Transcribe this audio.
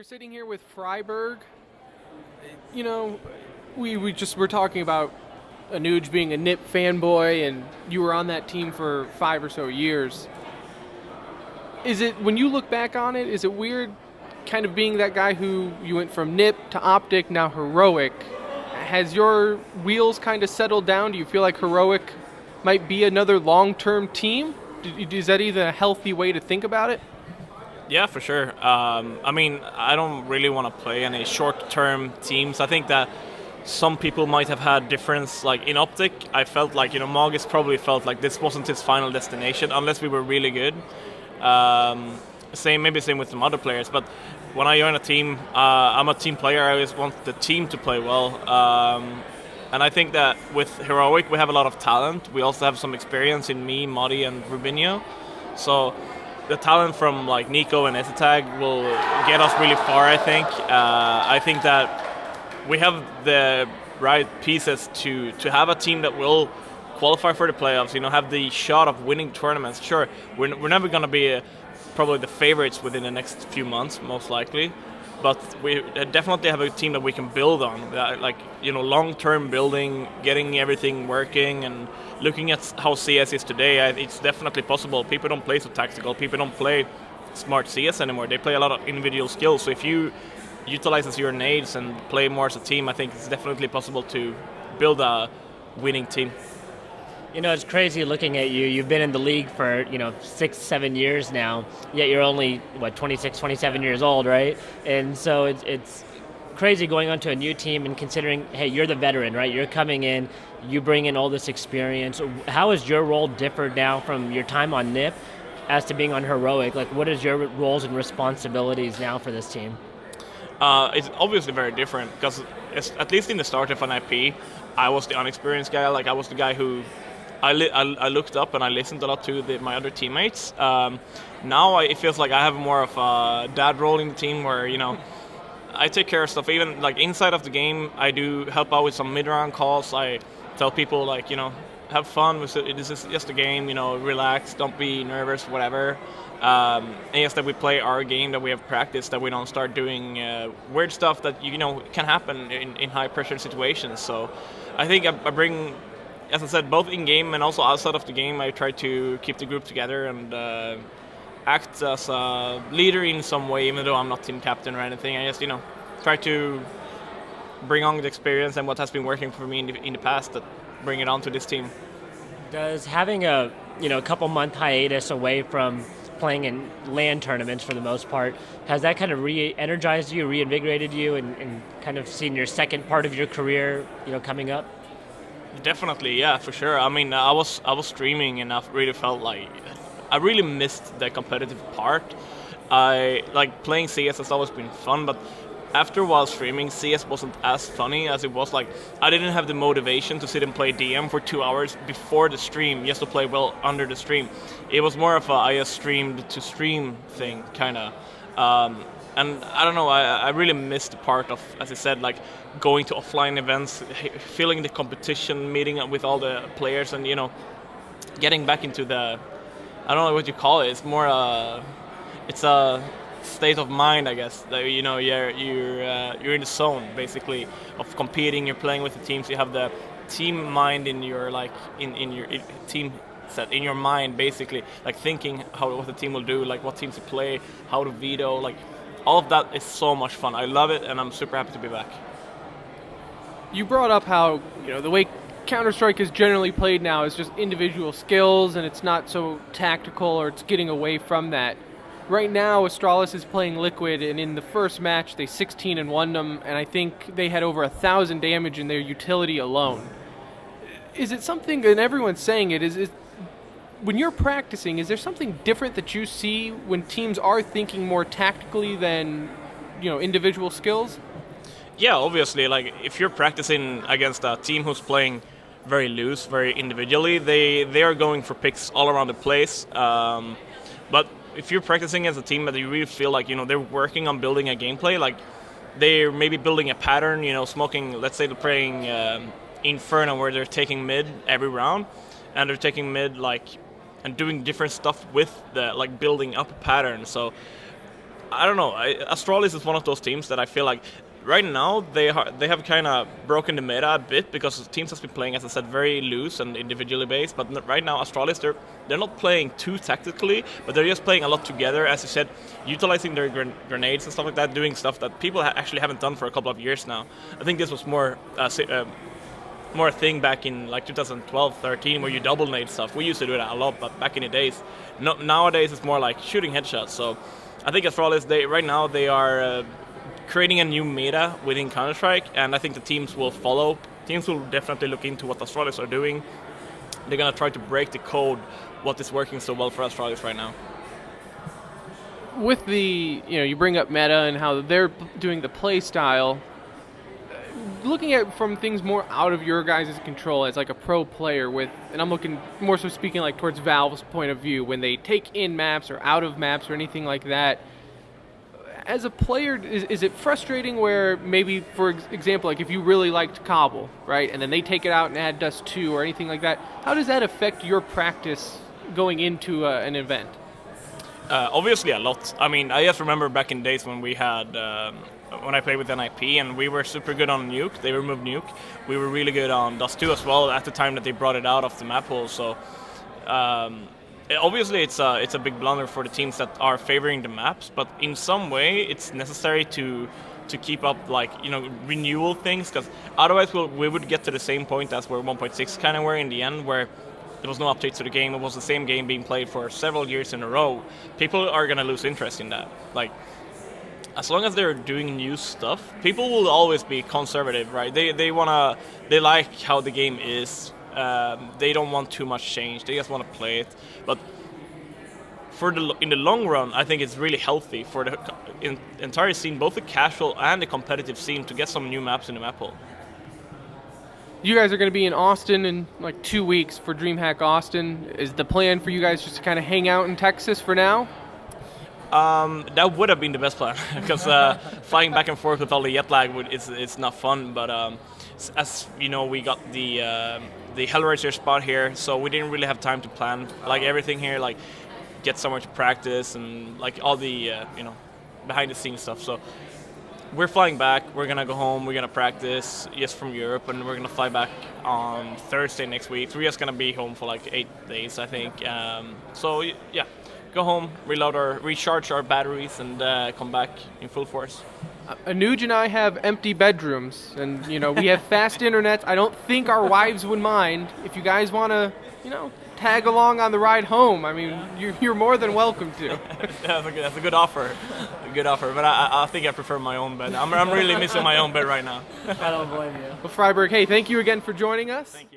sitting here with Friberg. You know, we're talking about Anuj being a Nip fanboy, and you were on that team for 5 or so years. Is it, when you look back on it, is it weird kind of being that guy who you went from Nip to Optic, now Heroic? Has your wheels kind of settled down? Do you feel like Heroic might be another long-term team? Is that even a healthy way to think about it? Yeah, for sure. I mean, I don't really want to play any short-term teams. I think that some people might have had difference. Like in Optic, I felt like, Mogis probably felt like this wasn't his final destination unless we were really good. Same with some other players. But when I join a team, I'm a team player. I always want the team to play well. And I think that with Heroic, we have a lot of talent. We also have some experience in me, Madi, and Rubinho. So the talent from like Nico and Ezetag will get us really far, I think. I think that we have the right pieces to have a team that will qualify for the playoffs, have the shot of winning tournaments. Sure, we're never going to be probably the favorites within the next few months, most likely. But we definitely have a team that we can build on, long-term building, getting everything working, and looking at how CS is today. It's definitely possible. People don't play so tactical. People don't play smart CS anymore. They play a lot of individual skills. So if you utilize your nades and play more as a team, I think it's definitely possible to build a winning team. It's crazy looking at you. You've been in the league for, 6-7 years now, yet you're only, 26, 27 years old, right? And so it's crazy going onto a new team and considering, hey, you're the veteran, right? You're coming in, you bring in all this experience. How has your role differed now from your time on NIP as to being on Heroic? Like, what is your roles and responsibilities now for this team? It's obviously very different because, at least in the start of an IP, I was the unexperienced guy. Like, I was the guy who I looked up and I listened a lot to my other teammates. Now it feels like I have more of a dad role in the team where, I take care of stuff. Even like inside of the game, I do help out with some mid-round calls. I tell people like, have fun. This is just a game, relax, don't be nervous, whatever. And yes, that we play our game that we have practiced, that we don't start doing weird stuff that, can happen in high-pressure situations. So I think I bring, as I said, both in-game and also outside of the game, I try to keep the group together and act as a leader in some way, even though I'm not team captain or anything. I just, try to bring on the experience and what has been working for me in the past, that bring it on to this team. Does having a couple-month hiatus away from playing in LAN tournaments for the most part, has that kind of re-energized you, reinvigorated you, and kind of seen your second part of your career, coming up? Definitely, yeah, for sure. I mean, I was streaming and I really felt like I really missed the competitive part. I like playing CS has always been fun, but after a while streaming, CS wasn't as funny as it was. Like, I didn't have the motivation to sit and play DM for 2 hours before the stream just to play well under the stream. It was more of a I just streamed to stream thing, kind of. And I don't know, I really missed the part of, as I said, like going to offline events, feeling the competition, meeting up with all the players, and getting back into the, I don't know what you call it. It's more it's a state of mind, I guess. That, you're in the zone basically of competing. You're playing with the teams. You have the team mind in your in your team set in your mind, basically, like thinking what the team will do, like what teams to play, how to veto, like. All of that is so much fun. I love it, and I'm super happy to be back. You brought up how, the way Counter-Strike is generally played now is just individual skills, and it's not so tactical, or it's getting away from that. Right now, Astralis is playing Liquid, and in the first match, they 16-1'd them, and I think they had over 1,000 damage in their utility alone. Is it something, and everyone's saying it, is when you're practicing, is there something different that you see when teams are thinking more tactically than, individual skills? Yeah, obviously. Like, if you're practicing against a team who's playing very loose, very individually, they are going for picks all around the place. But if you're practicing as a team that you really feel like, they're working on building a gameplay, like they're maybe building a pattern, smoking, let's say they're playing Inferno, where they're taking mid every round, and they're taking mid, and doing different stuff with the, building up a pattern. So I don't know. Astralis is one of those teams that I feel like right now they have kind of broken the meta a bit because teams has been playing, as I said, very loose and individually based. But right now Astralis they're not playing too tactically, but they're just playing a lot together, as you said, utilizing their grenades and stuff like that, doing stuff that people actually haven't done for a couple of years now. I think this was more a thing back in like 2012, 13, where you double nade stuff. We used to do that a lot, but back in the days, nowadays it's more like shooting headshots. So I think Astralis, right now they are creating a new meta within Counter-Strike, and I think the teams will follow. Teams will definitely look into what Astralis are doing. They're gonna try to break the code, what is working so well for Astralis right now. With the, you bring up meta and how they're doing the play style. Looking at from things more out of your guys' control as like a pro player and I'm looking more so speaking like towards Valve's point of view, when they take in maps or out of maps or anything like that, as a player, is it frustrating where maybe, for example, like if you really liked Cobble, right, and then they take it out and add Dust 2 or anything like that, how does that affect your practice going into an event? Obviously a lot. I mean, I just remember back in days when we had, when I played with NIP and we were super good on Nuke, they removed Nuke. We were really good on Dust 2 as well at the time that they brought it out of the map hole, so obviously it's a big blunder for the teams that are favoring the maps, but in some way it's necessary to keep up, like, renewal things, because otherwise we would get to the same point as where 1.6 kind of were in the end, where there was no updates to the game. It was the same game being played for several years in a row. People are going to lose interest in that. Like, as long as they're doing new stuff, people will always be conservative, right? They like how the game is. They don't want too much change. They just want to play it. But in the long run, I think it's really healthy for the entire scene, both the casual and the competitive scene, to get some new maps in the map hole. You guys are going to be in Austin in like 2 weeks for DreamHack Austin. Is the plan for you guys just to kind of hang out in Texas for now? That would have been the best plan, because flying back and forth with all the jet lag it's not fun. But as you know, we got the Hellraiser spot here, so we didn't really have time to plan like everything here, like get somewhere to practice and like all the behind the scenes stuff. So we're flying back. We're gonna go home. We're gonna practice from Europe, and we're gonna fly back on Thursday next week. So we're just gonna be home for like 8 days, I think. So yeah, go home, recharge our batteries, and come back in full force. Anuj and I have empty bedrooms, and we have fast internet. I don't think our wives would mind if you guys want to, tag along on the ride home. I mean, you're more than welcome to. That's a good offer. But I think I prefer my own bed. I'm really missing my own bed right now. I don't blame you. Well, Friberg, hey, thank you again for joining us. Thank you.